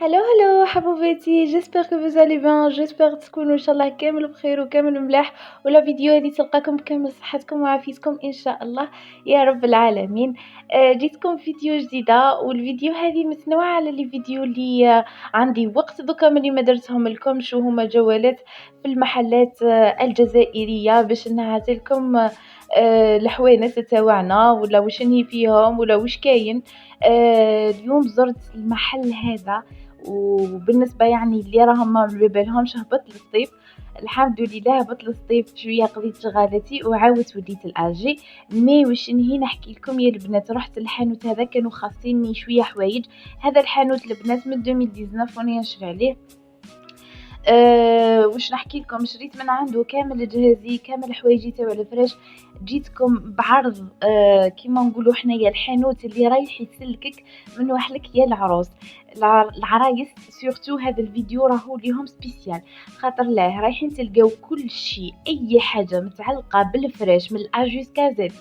هلو هلو حبوباتي، جيسبر كو فوز الي بيان، جيسبر تكونوا ان شاء الله كامل بخير وكامل ملاح، ولا فيديو هذه تلقاكم بكامل صحتكم وعافيتكم ان شاء الله يا رب العالمين. جيتكم فيديو جديده، والفيديو هذه متنوعه على لي فيديو اللي عندي وقت دوكا ملي ما درتهم لكم. شو هما جولات في المحلات الجزائريه باش نعطيلكم الحوانت تاوعنا ولا واش نهي فيهم ولا واش كاين. اليوم زرت المحل هذا، وبالنسبة يعني اللي راهم ما بالهمش هبط للصيف، الحمد لله هبط للصيف شوية، قضيت شغالتي وعاودت وليت الأجي. مي واش نهي نحكي لكم يا البنات، رحت الحانوت هذا كانوا خاصيني شوية حوايج. هذا الحانوت البنات من 2019 وانا نشري عليه. واش نحكي لكم، شريت من عنده كامل جهازي كامل حوايجي تاع الفراش. جيتكم بعرض كيما نقولوا حنايا الحانوت اللي رايح يسلكك من وحلك يا العروس. العرايس سورتو هذا الفيديو راهو ليهم سبيسيال، خاطر لا رايحين تلقاو كل شيء، اي حاجه متعلقه بالفراش من الأ جوسكا زد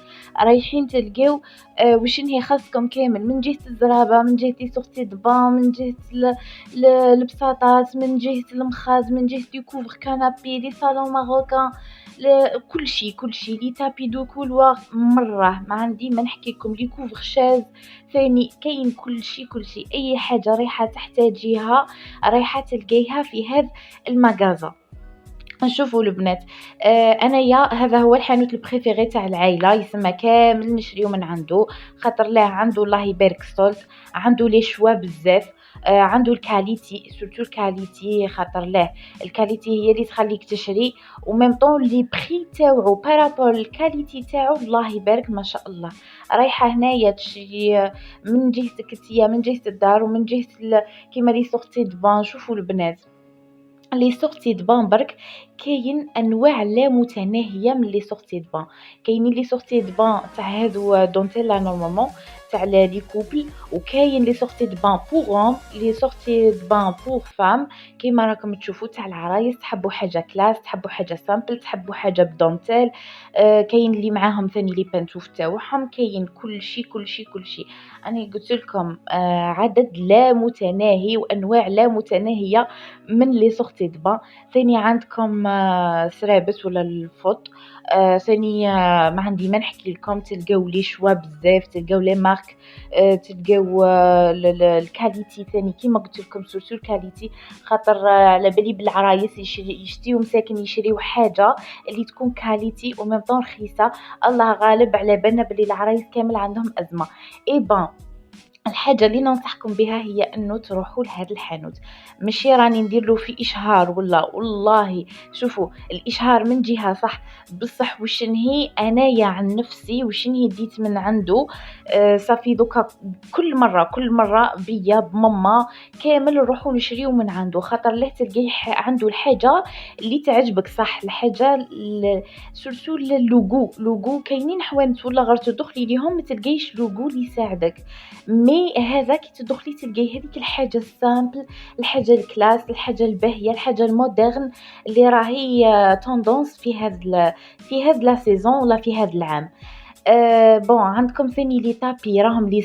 رايحين تلقاو. واش هي خاصكم كامل، من جهه الزرابه، من جهه لي سورتي دو بان، من جهه البساطات، من جهة المخاز، من جهة لي كوفر كانابي، لي صالون ماروكان، كل شيء لي تابي دو كولوار. مرة ما عندي ما نحكيلكم، لي كوفر شاز ثاني، كاين كل شيء أي حاجة رايحة تحتاجيها رايحة تلقيها في هذا المغازا. نشوفوا البنات، انايا هذا هو الحانوت البريفيري تاع العائله، يسمى كامل نشريو من عنده، خاطر له عنده الله يبارك الصوت، عنده لي شوا بزاف. عنده الكاليتي، سورتو الكاليتي، خاطر له الكاليتي هي اللي تخليك تشري، وميم طون لي بري تاعو بارابور الكاليتي تاعو الله يبارك ما شاء الله. رايحه هنايا تشري من جهتك انتيا، من جهه الدار ومن جهه كيما لي سورتي دو بان. شوفوا البنات، لي سورتي دو بان برك كاين انواع لا متناهيه من لي سورتي دو بان. كاينين لي سورتي دو بان تاع هادو دونتيلا نورمالمون تاع لي كوبل، وكاين لي سورتي دو بان بور هوم، لي سورتي دو بان بور فام. كيما راكم تشوفوا تاع العرايس، تحبوا حاجه كلاس، تحبوا حاجه سامبل، تحبوا حاجه بدونتيل. كاين اللي معاهم ثاني لي بانتوف تاعهم، كاين كل شيء. انا قلت لكم عدد لا متناهي وانواع لا متناهيه من لي سورتي دو بان. ثاني عندكم سرابس ولا الفوط. ثاني ما عندي ما نحكي لكم، تلقاو لي شوا بزاف، تلقاو لي مارك، تلقاو الكاليتي ثاني كيما قلت لكم، سورتو الكاليتي، خاطر على بالي بالعرايس يشتيو مساكن يشريو حاجه اللي تكون كاليتي وميم طون رخيصه. الله غالب على بالنا بلي العرايس كامل عندهم ازمه. اي بان الحاجة اللي ننصحكم بها هي انه تروحوا لهذا الحانوت، ماشي راني ندير له في اشهار ولا والله. شوفوا الاشهار من جهة صح، بصح وش نهي انايا عن نفسي وش نهي ديت من عنده. صافي دوكا كل مرة بيا بماما كامل نروحوا نشريو من عنده، خاطر له تلقيه عنده الحاجة اللي تعجبك صح، الحاجة سورتو اللوغو. كاينين حوانت ولا غير تدخلي ليهم ما تلقايش لوغو اللي يساعدك، مي هذا كي تدخلي تلقاي هذيك الحاجة السامبل، الحاجة الكلاس، الحاجة الباهية، الحاجة المودرن اللي راهي توندونس في هاد لا سيزون ولا في هاد العام. بون عندكم ثاني لي تابي راهم لي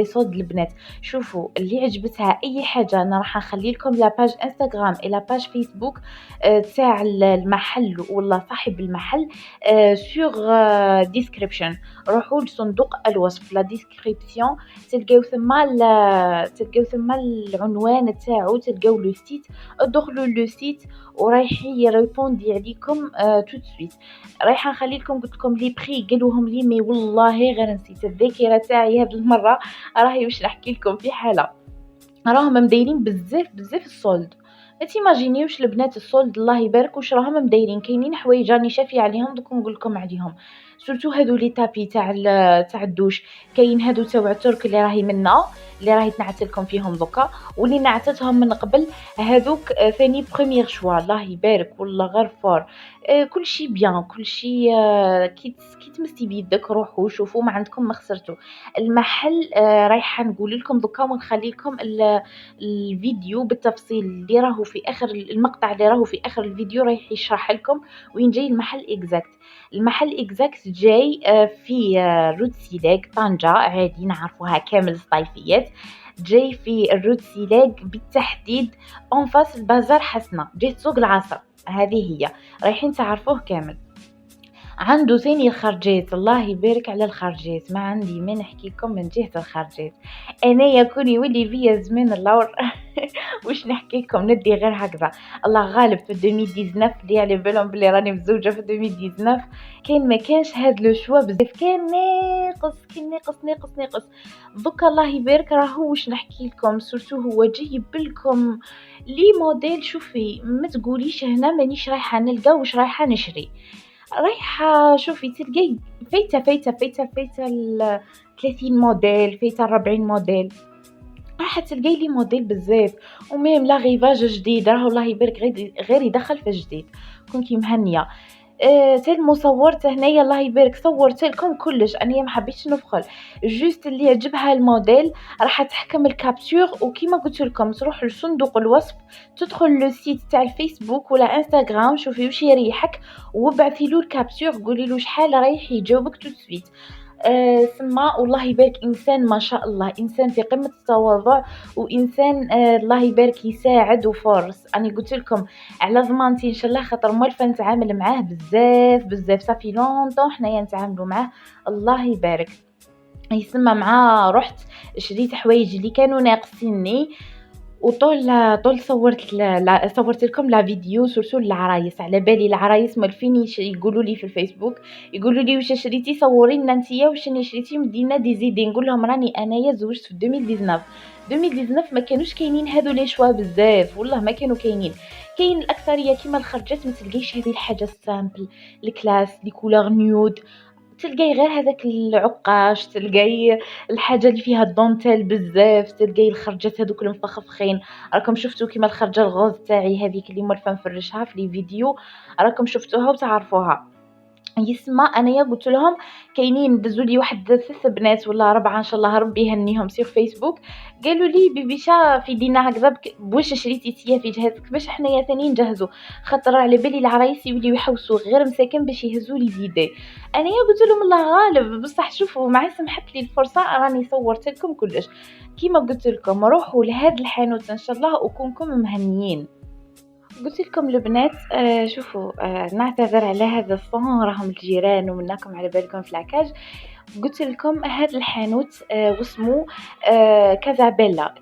سولد البنات. شوفوا اللي عجبتها اي حاجه انا راح نخلي لكم لا باج انستغرام اي لا باج فيسبوك تاع المحل ولا صاحب المحل سور ديسكريبشن. روحوا لصندوق الوصف لا ديسكريبسيون، تلقاو ثم العنوان تاعو، تلقاو لو سيت، ادخلوا لو سيت ورايح يريبوندي عليكم تو سويت. رايحه نخلي لكم، قلت لكم لي بري قالوهم لي مي والله غير نسيت الذاكره تاعي هذه المره. راهي واش نحكي لكم في حاله، راهم مدايرين بزاف السولد. ما تيماجينيوش البنات السولد الله يبارك واش راهم مدايرين. كاينين حوايج راني شافيه عليهم دوك نقول لكم عليهم، سورتو هادو لي تابي تاع الدوش. كاين هادو تاع الترك اللي راهي منا، اللي راهي تنعت لكم فيهم دوكا، واللي نعتتهم من قبل هذوك ثاني بروميير شوا الله يبارك والله غير فور. كل شيء بيان، كل شيء كي تمسي بيدك روحوا شوفوا ما عندكم ما خسرتوا. المحل رايحه نقول لكم دوكا ونخلي لكم الفيديو بالتفصيل اللي راهو في اخر المقطع، اللي راهو في اخر الفيديو رايح يشرح لكم وين جاي المحل اكزاكت. المحل اكزاكت جاي في روت سيلاك طنجة، عادي نعرفوها كامل الصيفيات. جاي في الروت سيلاق بالتحديد أنفاس البازار حسنة، جاي سوق العصر. هذه هي رايحين تعرفوه كامل. عنده ثاني الخرجات، الله يبارك على الخرجات، ما عندي ما نحكي لكم من جهة الخرجات. أنا يكون يولي بيا زمان اللور واش نحكي لكم ندي غير هكذا. الله غالب في 2019 اللي على بالهم بلي راني مزوجة في 2019 كان ما كانش هاد لو شوا بزاف، كان ناقص كان ناقص ناقص ناقص. دوكا الله يبارك راهو واش نحكي لكم سورتو هو جايب لكم لي موديل. شوفي ما تقوليش هنا مانيش رايحة نلقى واش رايحة نشري، رايحة شوفي تلقاي فايتة 30 موديل، فايتة 40 موديل، راح تلقاي لي موديل بزاف. وميم لا غيفاج جديد راهو الله يبارك غير يدخل في جديد. كنتي مهنيه. تالمو صورت هنايا الله يبارك صورت لكم كلش، انا ما حبيتش نفخل، جوست اللي يعجبها الموديل راح تحكم الكابتور. وكيما قلت لكم تروح لصندوق الوصف، تدخل لو سيت تاع الفيسبوك ولا انستغرام، شوفي واش يريحك وابعثي له الكابتور، قولي له شحال رايح يجاوبك تو سويت. سما والله يبارك انسان ما شاء الله، انسان في قمه التواضع، وانسان الله يبارك يساعد وفرص. انا قلت لكم على ضمانتي ان شاء الله، خاطر موالفه نتعامل معاه بزاف بزاف، صافي لونطون حنايا نتعاملوا معاه الله يبارك. يسمى معاه رحت شريت حوايج اللي كانوا ناقصيني، وطول صورت لكم لا فيديو سورسو العرايس. على بالي العرايس مالفين يقولوا لي في الفيسبوك، يقولوا لي واش شريتي صوري لنا نتيا واش شريتي مدينا دي زيدي. نقول لهم راني انايا زوجت في 2019 ما كانوش كاينين هادو لي شوا بزاف، والله ما كانوا كاينين. كاين الاكثريه كيما الخرجات ما تلقايش هذه الحاجه السامبل الكلاس لي كولور نيود، تلقاي غير هذاك العقاش، تلقاي الحاجه اللي فيها الدونتيل بزاف، تلقاي الخرجات هذوك المفخفخين. راكم شفتوا كيما الخرجه الغوز تاعي هذيك اللي مولفه نفرشها في لي فيديو، راكم شفتوها وتعرفوها. يسمى انايا قلت لهم كاينين دزوا لي واحد 3 بنات ولا 4 ان شاء الله ربي يهنيهم سير فيسبوك، قالوا لي بيبيشا في دينا هكذا بواش شريتي تيا في جهازك باش حنايا ثاني نجهزوا، خاطر على بالي العرايس يوليو يحوسوا غير مساكن باش يهزوا لي زيدي. انايا قلت لهم الله غالب، بصح شوفوا مع سمحت لي الفرصه راني صورت لكم كلش. كيما قلت لكم روحوا لهذا الحانوت ان شاء الله وكونكم مهنيين. قلت لكم البنات شوفوا نعتذر على هذا الصون، راهم الجيران ومنكم على بالكم في العكاج. قلت لكم هذا الحانوت واسمه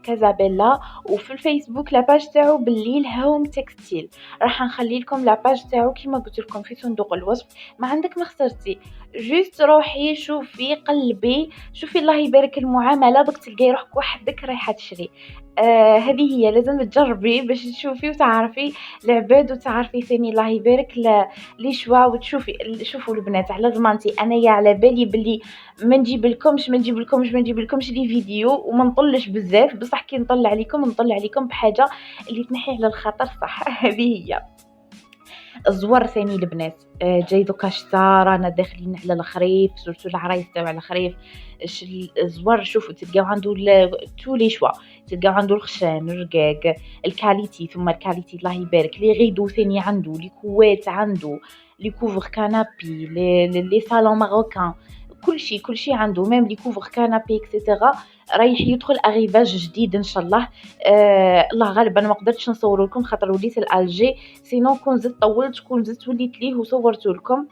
كازابيلا، وفي الفيسبوك لاباج تاعو بالليل هوم تكستيل. راح نخلي لكم لاباج تاعو كيما قلت لكم في صندوق الوصف. ما عندك ما خسرتي، جوست روحي شوفي قلبي شوفي الله يبارك المعامله، دوك تلقاي روحك وحدك رايحه تشري. هذه هي لازم تجربي باش تشوفي وتعرفي العباد، وتعرفي ثاني الله يبارك لي شوا وتشوفي. شوفوا البنات على ضمانتي انايا على بالي بلي ما نجيب لكمش لي فيديو وما نطلش بزاف، بصح كي نطلع عليكم بحاجه اللي تنحي على الخطر صح. هذه هي الزوار ثاني البنات. جاي دوكا شتا رانا داخلين على الخريف، سورتو العرايس تاع الخريف. الزوار شوفوا تلقاو عنده تو لي شوا، تلقاو عنده الخشان الرقاق الكاليتي، ثم الكاليتي الله يبارك لي غيدو ثاني عنده لي كوات، عنده لي كوفر كانابي، لي صالون ماروكان، كلشي عنده، ميم لي كوفر كانابي اكسيتيرا. رايح يدخل اغيفاج جديد ان شاء الله. الله غالب انا ما قدرتش نصور لكم خاطر وليت الالجي، سينو كون زدت طولت كون زدت وليت ليه وصورت لكم.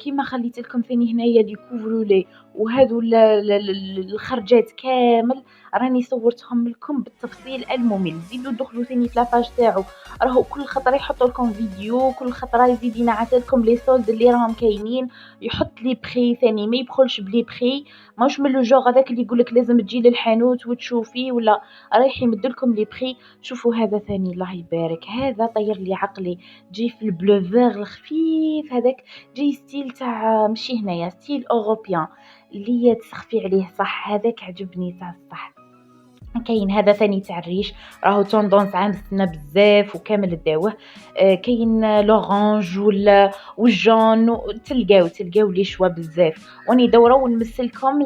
كيما خليت لكم ثاني هنايا لي كوفرولي وهادو الخرجات كامل راني صورتهم لكم بالتفصيل الممل. زيدوا دخلوا ثاني في لاباج تاعو، راهو كل خطره يحط لكم فيديو، كل خطره يزيد ينعت لكم لي سولد اللي راهم كاينين، يحط لي بخي ثاني ما يبخلش بلي بخي، ماهوش من لو جوغ هذاك اللي يقولك لازم تجي للحانوت وتشوفي ولا رايح يمدلكم لي بخي. شوفوا هذا ثاني الله يبارك، هذا طير لي عقلي، جي في البلو فيغ الخفيف هذاك، جي ستيل تاع مشي هنايا ستيل اوروبيان اللي تسخفي عليه صح، هذاك عجبني تاع الصح. كاين هذا ثاني تاع الريش راهو توندونس عام السنه بزاف وكامل الداوه. كاين لورانج والجون، تلقاو لي شوا بزاف. واني دوره ونمثلكم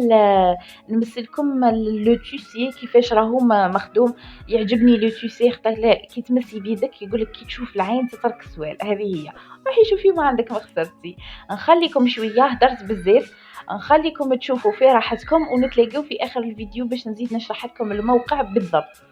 لو توسي كيفاش راهو مخدوم. يعجبني لو توسي خاطر كي تمسي بيدك يقولك كي تشوف العين تترك السوال. هذه هي روحي شوفي ما عندك ما خسرتي. نخليكم شويه هدرت بزاف. نخليكم تشوفوا في راحتكم ونتلاقوا في اخر الفيديو باش نزيد نشرح لكم الموقع بالضبط.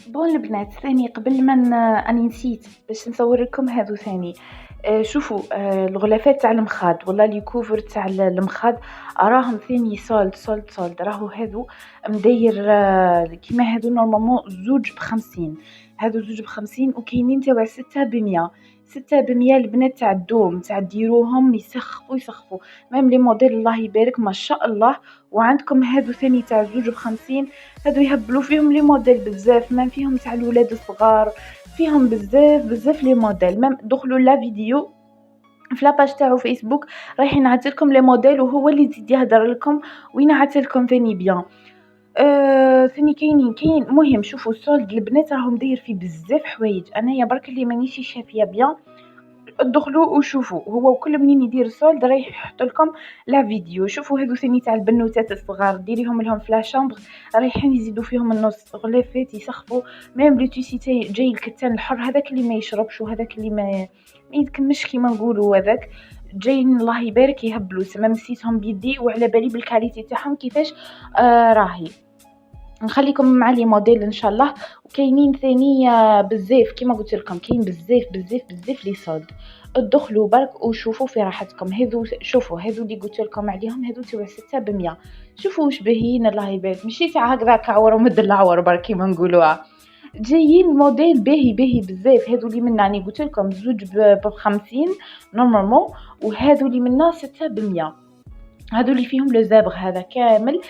بون البنات ثاني قبل ما اني نسيت باش نصور لكم هذو ثاني. شوفوا الغلافات تاع المخاض والله لي كوفر تاع المخاض راهم ثاني سولد راهو هذو مداير كيما هذو نورمالمون زوج ب50. هذو زوج ب50 وكاينين تاع 6 ب100. 6 ب100 البنات تاع الدوم تاع ديروهم يسخفوا ميم لي موديل الله يبارك ما شاء الله. وعندكم هذو ثاني تاع زوج ب50 هادو يهبلوا فيهم لي موديل بزاف مام فيهم تاع الولاد الصغار فيهم بزاف لي موديل مام دخلوا لا فيديو في لاباج تاعو فيسبوك رايحين نعطيلكم لي موديل وهو اللي يزيد يهدر لكم وينعتلكم ثاني بيان. ثاني كاين مهم شوفوا السولد البنات راهم داير فيه بزاف حوايج انايا برك اللي مانيش شافيه بيان. ادخلوا وشوفوا هو وكل منين يدير سولد رايح يحط لكم لا فيديو. شوفوا هذو ثاني تاع البنوتات الصغار ديريهم لهم في لا شامبر رايحين يزيدوا فيهم النص غلافات يسخفوا ميم لو تيسي جاي الكتان الحر هذاك اللي ما يشربش وهذاك اللي ما يتكمش كيما نقولوا هذاك جايين الله يبارك يهبلوا سما مسيتهم بيدي وعلى بالي بالكاليتي تاعهم كيفاش راهي. نخليكم مع لي موديل ان شاء الله. وكاينين ثاني بزاف كيما قلت لكم كاين بزاف لي صولد. ادخلوا برك وشوفوا في راحتكم. هذو شوفوا هذو اللي قلت لكم عليهم هذو تاع 6 ب100. شوفوا واش باهيين الله يبارك ماشي تاع هكذا كعور ومد العور برك كيما نقولوها. جايين موديل باهي بزاف. هذو اللي منا راني قلت لكم زوج ب50 نورمالمون وهذو اللي منا 6 ب100. هادو اللي فيهم لو زابغ هذا كامل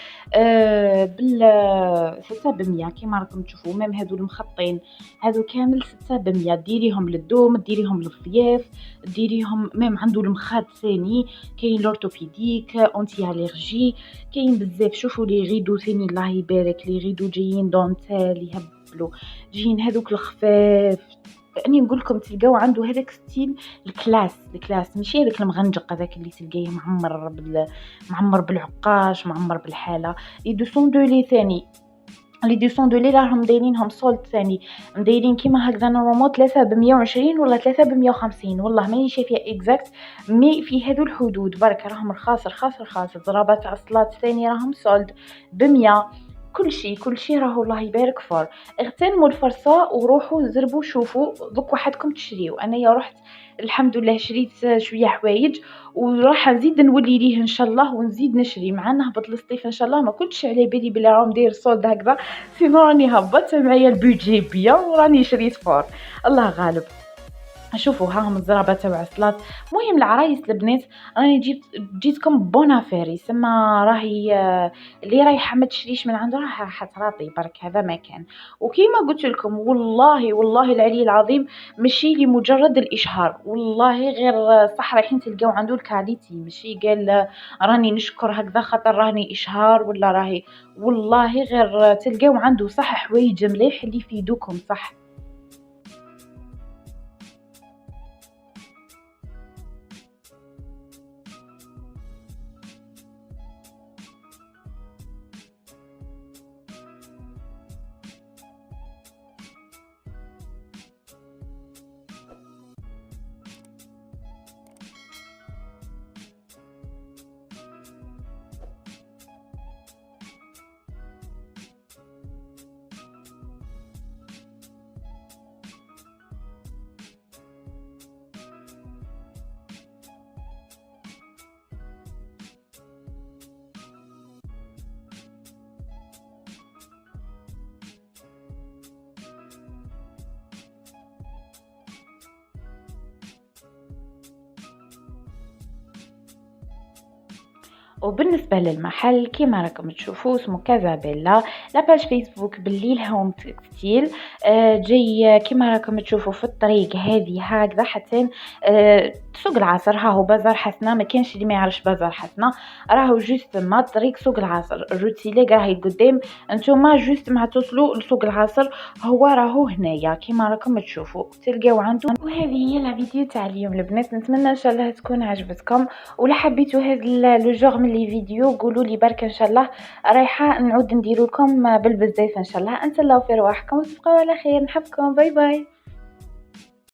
بال 6 ب100 كيما راكم تشوفوا، ميم هادو المخطين هادو كامل 6 ب100، ديريهم للدوم، ديريهم للضياف، ديريهم ميم عندو المخاط ثاني، كاين لورتوبيديك، أونتي أليرجي، كاين بزاف. شوفوا لي غيدو ثاني الله يبارك، لي غيدو جايين دونتيل يهبلوا، جايين هادوك الخفاف. راني نقول لكم تلقاو عنده هذاك ستيل الكلاس ماشي هذاك المغنجق هذاك اللي تلقاه معمر بالعقاش، معمر بالحالة. لي 200 دولي ثاني، لي 200 دولي راهم دايرينهم سولد ثاني، مدايرين كيما هكذا نورمالمون 3 ب120 ولا 3 ب150، والله ماني شايفة اكزاكت، مي في هذو الحدود برك راهم رخاص. ضربات عصلات ثاني راهم سولد ب100. كل شي راهو الله يبارك فور. اغتنموا الفرصة وروحوا زربوا شوفوا، دوك وحدكم تشريو. انايا رحت الحمد لله شريت شوية حوايج، وراح نزيد نولي ليه ان شاء الله، ونزيد نشري مع نهبط للصيف ان شاء الله. ما كنتش على بالي بلي راهم داير صولد هكذا، سينو راني هبطت معايا البيدجي بيان وراني شريت فور. الله غالب. شوفوا هاهم الزرابة تاع عسلات. مهم العرايس البنات، راني جيتكم بون افير، يسمى راهي اللي رايحه ما تشريش من عنده راح حتراطي برك، هذا ما كان. وكيما قلت لكم والله العلي العظيم، ماشي لمجرد الاشهار، والله غير صح رايحين تلقاو عنده الكاليتي، ماشي قال راني نشكر هكذا خاطر راني اشهار ولا راهي، والله غير تلقاو عنده صح حوايج مليح اللي يفيدوكم صح. وبالنسبة للمحل كيما راكم تشوفوا اسمه كازابيلا، لاباج فيسبوك بالليل هوم تكستيل. جاي كيما راكم تشوفوا في الطريق هذه هكذا حتى سوق العصر. ها هو بازار حسنة، ما كانش اللي ما يعرفش بازار حسنة، راهو جوست ما طريق سوق العصر، الروتيليك راهي قدام، انتوما جوست مع توصلوا لسوق العصر هو راهو هنايا كيما راكم تشوفوا تلقاو عنده. وهذه هي لا فيديو تاع اليوم البنات، نتمنى ان شاء الله تكون عجبتكم، ولا حبيتوا هذا لو جوغ من لي فيديو قولوا لي برك ان شاء الله، رايحه نعود ندير لكم بالبزاف ان شاء الله. انتلاو في رواحكم وتبقاو على خير، نحبكم، باي باي.